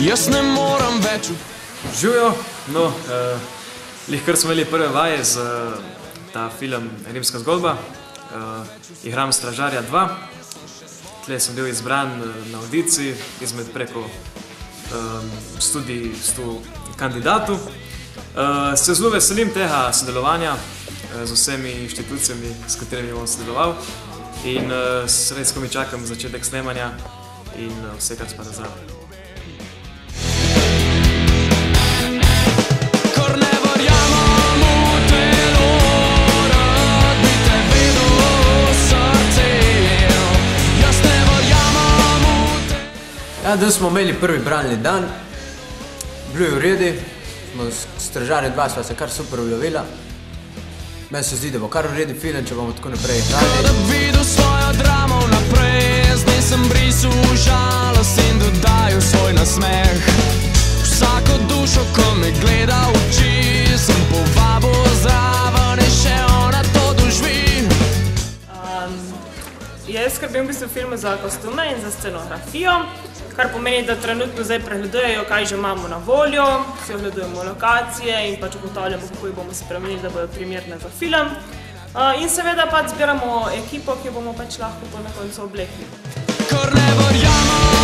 Jaz ne moram več. Živijo, no, kar smo imeli prve vaje za ta film Rimska zgodba. Igram Stražarja 2. Tle sem bil izbran na audiciji izmed preko 100 kandidatov. Se zelo veselim tega sodelovanja z vsemi inštitucijami, s katerimi bom sodeloval. In res, ko mi čakam začetek snemanja in vse, kar spada zraven. Ja, danes smo imeli prvi bralni dan, bilo je v redu, smo Stražarje 2 sva se kar super ulovila. Meni se zdi, da bo kar v redu film, če bomo tako naprej igrali. Da videl svojo dramo naprej, zdaj sem brisal žalost in dodajal svoj nasmeh. Vsako dušo, ko me gleda v oči, sem povabil zraven in še ona to doživi. Jaz skrbim v bistvu filmu za kostume in za scenografijo, kar pomeni, da trenutno zdaj pregledujejo, kaj že imamo na voljo, si ogledujemo lokacije in pač ugotavljamo, kako jih bomo spremenili, da bodo primerne za film. In seveda pač zbiramo ekipo, ki jo bomo pač lahko na koncu oblekli. Ker ne verjamem